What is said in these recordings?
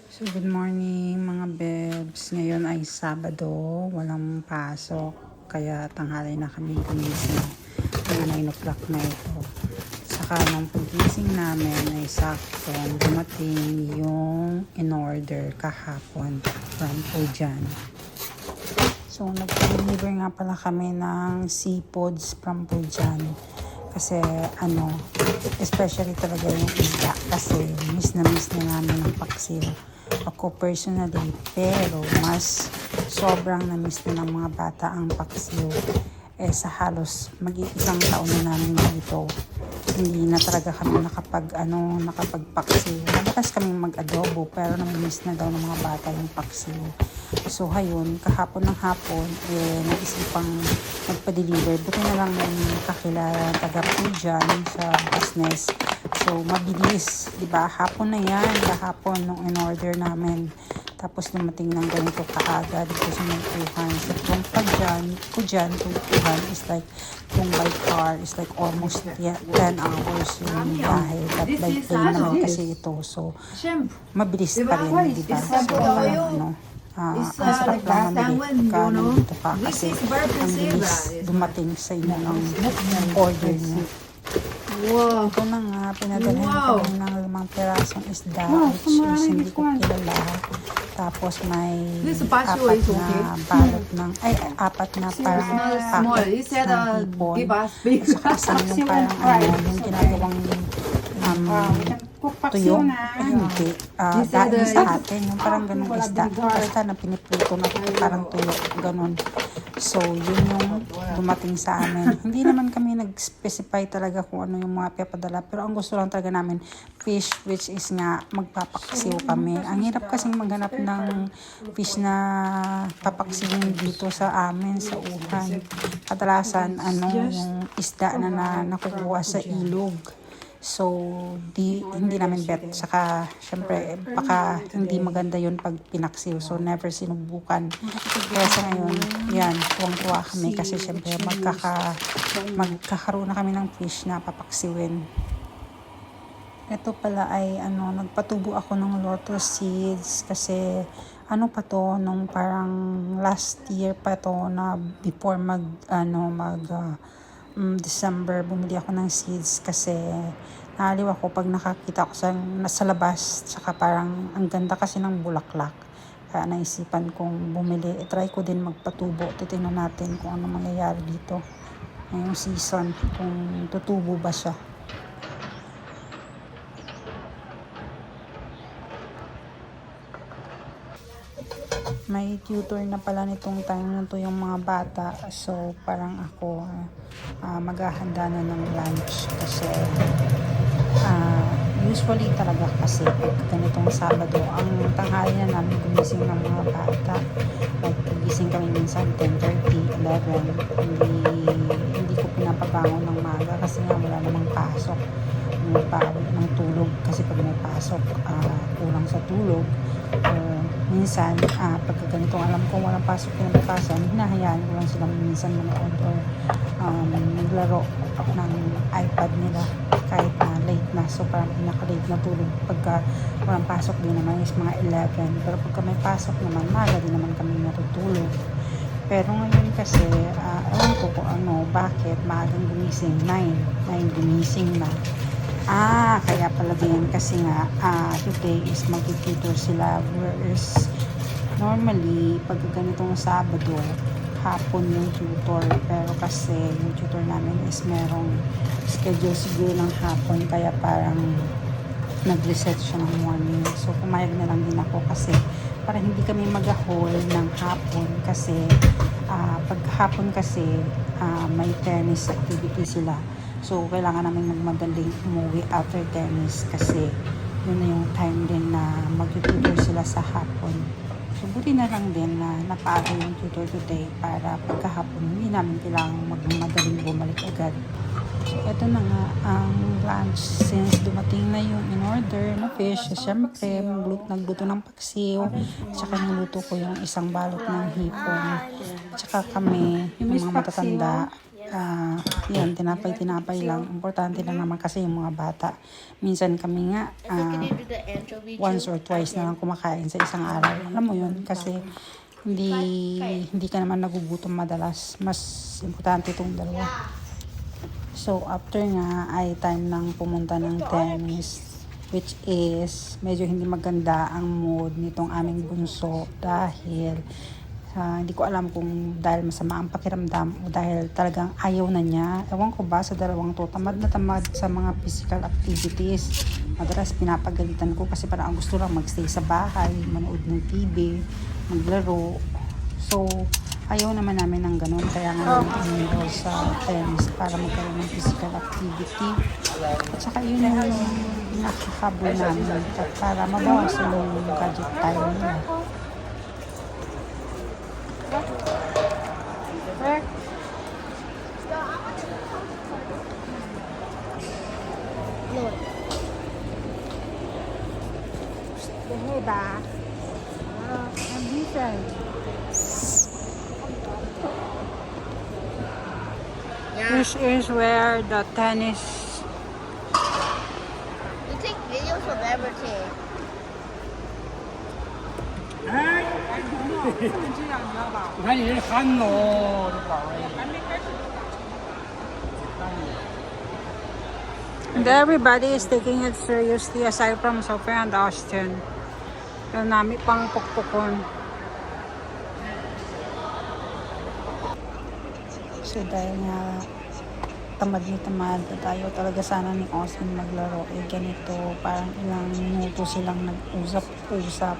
So, good morning mga bebs. Ngayon ay Sabado, walang pasok. Kaya tanghali na kami gumising. Mga 9 o'clock na ito. Saka nung pagising namin ay sakto dumating yung in-order kahapon from Pujan. So, nag-deliver nga pala kami ng seafoods from Pujan. Kasi especially talaga yung isda. Kasi miss na namin ang paksiw. Ako personally, pero mas sobrang na-miss na ng mga bata ang paksiw. Sa halos mag-iisang taon na namin dito, hindi na talaga kami nakapagpaksiw. Madalas kami mag-adobo, pero nami-miss na daw ng mga bata yung paksiw. So, hayun, kahapon ng hapon, nag-isipang magpa-deliver. Buti na lang may kakilala taga po dyan sa business. So, mabilis. Diba? Hapon na yan. Kahapon nung in-order namin. Tapos dumating ng ganito kaagad dito sa Nagpuhan. So, kung po dyan, Nagpuhan is like, kung by car is like almost 10 hours yung biyahe. But by plane naman kasi ito. So, mabilis pa rin. Diba? So, ang sarap lang mamili ka nandito ka kasi ang bilis dumating sa inyo ng order niya. Wow. Ito na nga, pinadalhan kami ng 5 pirasong isda, which is hindi ko kilala. Tapos may apat na parang packet ng hipon. At saka isang yung parang yung ginagawang tuyo. Hindi. Dahil sa atin, yung parang ganun isda. Basta na piniprito na parang tuyo. Ganun. So, yun yung dumating sa amin. Hindi naman kami nag-specify talaga kung ano yung mga pipadala. Pero ang gusto lang talaga namin, fish, which is nga magpapaksiw kami. Ang hirap kasing maghanap ng fish na papaksiwin dito sa amin, sa uhan. Kadalasan, yung isda na nakukuha sa ilog. So, hindi namin bet. Saka, syempre, baka hindi maganda yun pag pinaksiw. So, never sinubukan. Kaya sa ngayon, yan, tuwang-tuwa kami kasi syempre, magkakaroon na kami ng fish na papaksiwin. Ito pala ay, nagpatubo ako ng lotus seeds kasi, nung parang last year pa to na before December, bumili ako ng seeds kasi naaliw ako pag nakakita ko nasa labas, saka parang ang ganda kasi ng bulaklak. Kaya naisipan kong bumili. Try ko din magpatubo. Titingnan natin kung ano mangyayari dito ngayong season, kung tutubo ba siya. May tutor na pala nitong time na to yung mga bata. So, parang ako maghahanda na ng lunch kasi usually talaga kasi pag ganitong Sabado, ang tanghali na namin gumising ng mga bata. Like, gising kami minsan 10:30, 11. Hindi ko pinapabangon ng maga kasi nga wala namang pasok. Ng tulog kasi pag may pasok, kulang sa tulog. Minsan, pag ganito alam ko walang pasok kinabukasan, hinahayaan ko lang sila minsan manood or maglaro ng iPad nila kahit na late na. So, parang pinaka-late na tulog pagka walang pasok din naman is mga 11. Pero pagka may pasok naman, maaga din naman kami natutulog. Pero ngayon kasi, ewan ko kung bakit maagang gumising, 9 gumising na. Kaya pala din kasi nga today is mag-tutor sila, whereas normally pag ganitong Sabado hapon yung tutor, pero kasi yung tutor namin is merong schedule siguro ng hapon, kaya parang nag-reset siya ng morning. So pumayag na lang din ako kasi para hindi kami mag-haul ng hapon kasi pag hapon kasi may tennis activity sila. So, kailangan namin magmadaling umuwi after tennis kasi yun na yung time din na mag-tutor sila sa hapon. So, buti na lang din na napaaga yung tutor today para pagkahapon hindi namin kailangang magmadaling bumalik agad. So, ito na nga ang lunch since dumating na yung in-order na fish. Siyempre, nagluto ng paksiw. Tsaka niluto ko yung isang balot ng hipon. Tsaka kami, yung mga matatanda, Yan, tinapay lang. Importante lang naman kasi yung mga bata. Minsan kami nga, once or twice na lang kumakain sa isang araw. Alam mo yun, kasi hindi ka naman nagugutom madalas. Mas importante itong dalawa. So, after nga ay time ng pumunta ng tennis, which is medyo hindi maganda ang mood nitong aming bunso dahil hindi ko alam kung dahil masama ang pakiramdam o dahil talagang ayaw na niya. Ewan ko ba sa dalawang to, tamad na tamad sa mga physical activities. Madalas pinapagalitan ko kasi parang ang gusto lang magstay sa bahay, manood ng TV, maglaro. So, ayaw naman namin ng ganun. Kaya nga namin enroll sa tennis para magkaroon ng physical activity. At saka yun yung nakakabo namin para mabawasan yung gadget time nila. Hey ba? I'm decent. This is where the tennis. You take videos of everything. 你看你这憨喽，这宝贝。 And everybody is taking it seriously aside from Sophia and Austin. Yung nami pang pukpukon. So dahil nga tamad at ayaw talaga sana ni Austin maglaro. Ganito, parang ilang minuto silang nag-usap-usap.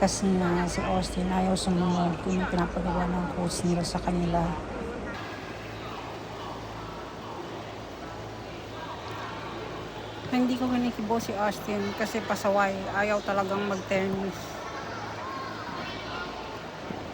Kasi nga si Austin ayaw sumunod kung yung pinapagawa ng coach nila sa kanila. Hindi ko kinikibo si Austin kasi pasaway. Ayaw talagang mag-tennis.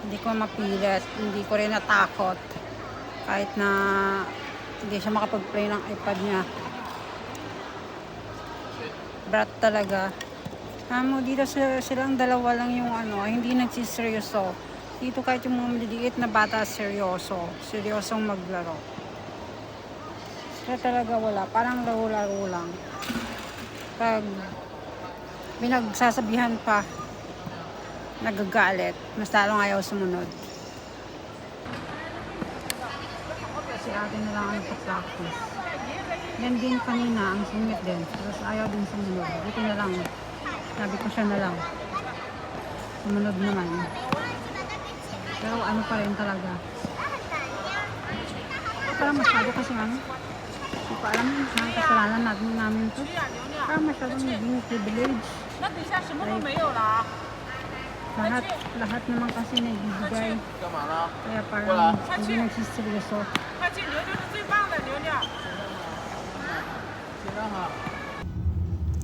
Hindi ko mapilit. Hindi ko rin natakot. Kahit na hindi siya makapag-play ng iPad niya. Brat talaga. Dito silang dalawa lang yung hindi nagsiseryoso. Dito kahit yung mga maliliit na bata seryoso. Seryosong maglaro. Sila talaga wala. Parang laro-laro lang. Pag pinagsasabihan pa, nagagalit. Mas talong ayaw sumunod. Si ate na lang ang nagpa-practice. Yan din kanina, ang singit din. Tapos ayaw din sumunod. Dito na lang. Sabi ko siya na lang. Sumunod naman. Pero ano pa rin talaga. Parang masyado kasi hindi ko alam yung kasalanan namin to. Parang masyadong naging privilege. Lahat naman kasi nagbibigay. Kaya parang hindi nagsiseryoso.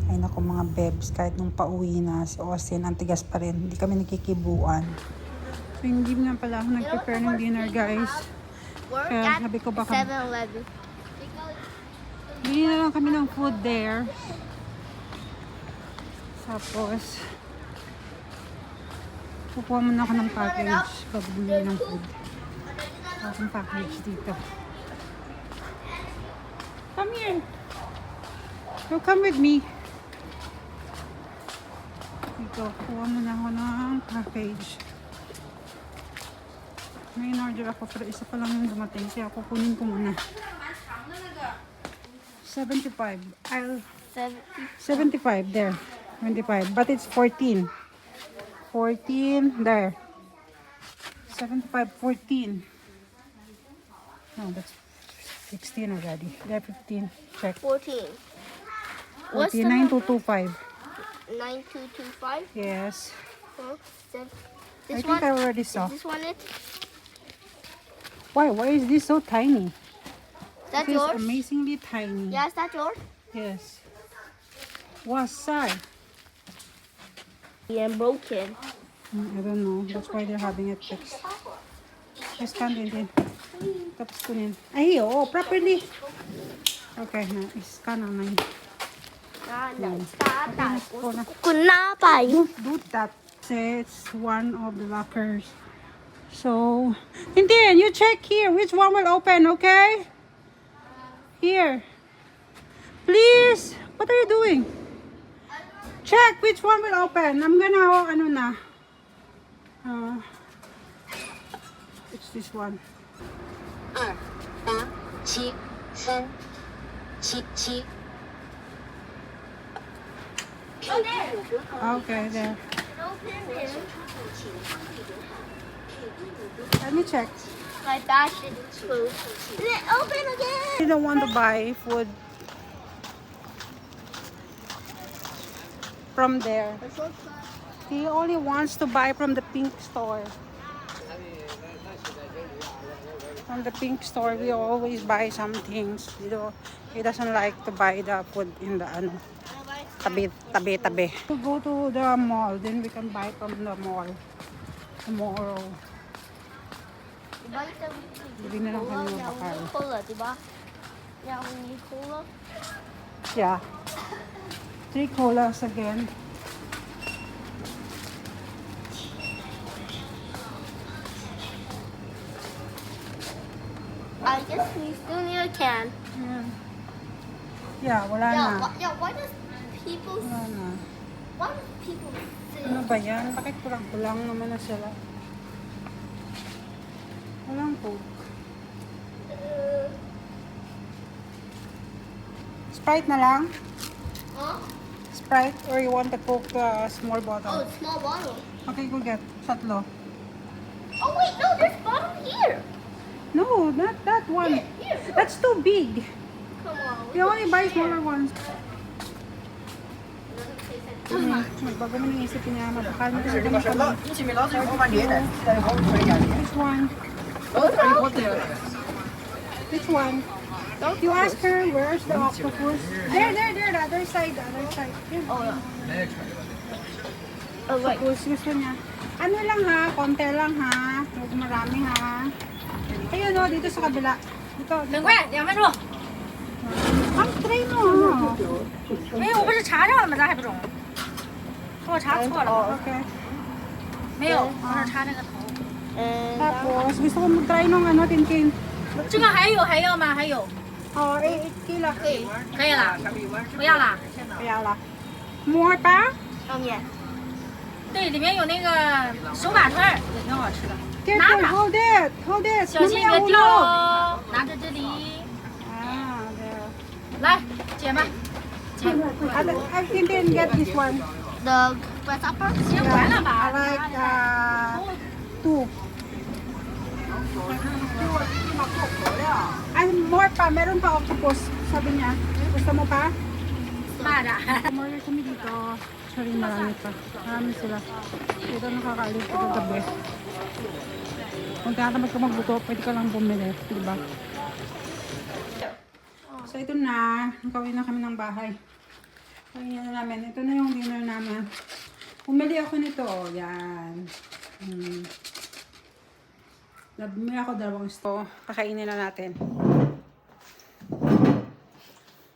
Ay naku mga bebs, kahit nung pauwi na si Austin, ang tigas pa rin. Hindi kami nagkikibuan. So hindi nga pala ako nag-prepare ng dinner guys. Kaya sabi ko baka 7-Eleven. bili na lang kami ng food there. Tapos kukuha muna ako ng package pag bumili ng food. Akong package dito. Come here. So come with me. Dito, kuha muna ako ng package. May in-order ako pero isa pa lang yung dumating. Kaya kukunin ko muna. 75. 75 there. 25. But it's 14. 14 there. 75, 14. No, that's 16 already. There, 15. Check. 14. What's 14, the 9225. 9225? Yes. Huh? I This think one? I already saw. Is this one it? Why is this so tiny? That's This is yours? amazingly tiny. Yeah, is that yours? Yes. What size? Yeah, broken. I don't know. That's why they're having it fixed. Just scan din. Tapos kunin. Ay, oo, properly. Okay, na. Scan na yun. Kunapay. Do that. It's one of the lockers. So, Tintin, you check here which one will open, okay? Here. Please. What are you doing? Check which one will open. I'm gonna, ano na. It's this one. 2、8、3、7。 Okay, there. Open it. Let me check. My bash is food. Is it open again? He don't want to buy food from there. He only wants to buy from the pink store. From the pink store, we always buy some things. You know, he doesn't like to buy the food in the ano, tabi. To go to the mall, then we can buy from the mall tomorrow. Bili na lang kami ng bakal. Cola, diba? Yeah, we need cola. Yeah. 3 colas again. I guess we still need a can. Yeah, wala na. Why does people Wala na. why does people say Ano ba yan? Bakit kulang-kulang naman na sila? Walang Coke. Sprite na lang? huh? Sprite or you want the Coke small bottle? Oh, small bottle. Okay, go get. Tatlo. Oh wait, no, there's bottle here. No, not that one. Here. That's too big. Come on. We only buy smaller ones. Magbago mo ng isipin niya. Mapakal mo kasi kami kami. Which one? Which one? You ask her where's the octopus. There, the other side, Yun. Oh yeah. Oh wait. Octopus, gusto niya. Ano lang ha, konti lang ha. Huwag marami ha. Ayun o, dito sa kabila. Dito. 等快，2分钟。 Ang tray mo ha. 没有，我不是查上了吗？咋还不中？我查错了。 Oh, okay. 没有，我是查那个头。 And Tapos, gusto ko mag-try nung ano, Tintin. 这个还有还要吗？还有， Oh, 8 kilo. 可以了，不要了。 Kaya la. More pa? yeah. 对，里面有那个手把串儿，也挺好吃的。 Careful, hold it. Hold it. 小心 Mamaya 别掉 hulog. 喽！拿着这里， Ah, there. 来，姐们，姐， I Tintin, get this one. The grasshopper? 先完了 I 吧？ like 2. Ay, more pa. Meron pa octopus. Sabi niya. Gusto mo pa? 慢着。 Order kami dito. Sorry, marami pa. Marami sila. Dito nakakaalis ito gabi. Kung tinatamad ka magbuto, pwede ka lang bumili. Diba? So, ito na. Nakawin na kami ng bahay. Kaya na namin. Ito na yung dinner namin. Bumili ako nito. Yan. Bumili ako 2 sto. Kakainin na natin.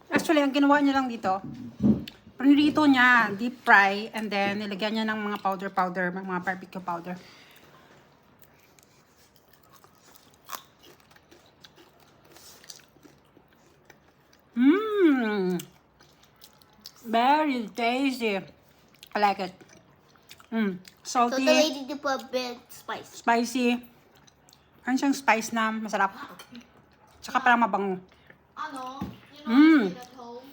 Actually, ang ginawa niya lang dito, prinirito niya, deep fry, and then nilagyan niya ng mga powder, mga barbecue powder. Very tasty. I like it. So the Salty, lady to put a bit spice. spicy. Ano siyang spice na masarap. Tsaka parang mabango. Ano? At home.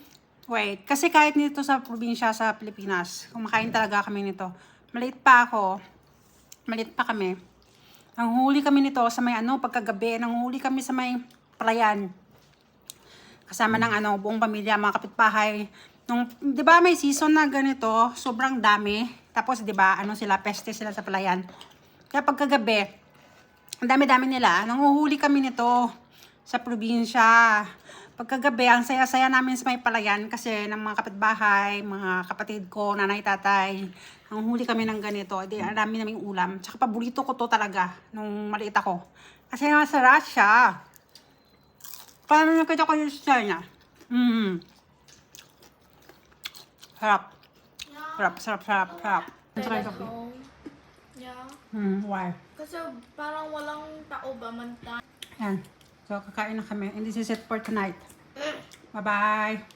Wait, kasi kahit nito sa probinsya sa Pilipinas, kumakain talaga kami nito. Maliit pa kami. Nanghuli kami nito sa may pagkagabi, nanghuli kami sa may palayan. Kasama ng buong pamilya, mga kapitbahay. Nung, 'di ba may season na ganito, sobrang dami. Tapos 'di ba, peste sila sa palayan. Kaya pagkagabi, ang dami-dami nila, nanguhuli kami nito sa probinsya. Pagkagabi, ang saya-saya namin sa may palayan kasi ng mga kapitbahay, mga kapatid ko, nanay, tatay. Ang huli kami ng ganito. Di, ang dami naming ulam. Tsaka paborito ko to talaga nung maliit ako. Kasi masarap siya. Paano nakita ko yung style niya? Sarap. Sarap. Try At coffee. home. Yeah. Why? Kasi parang walang tao ba man. Yan. So, kakain na kami. And this is it for tonight. Bye-bye!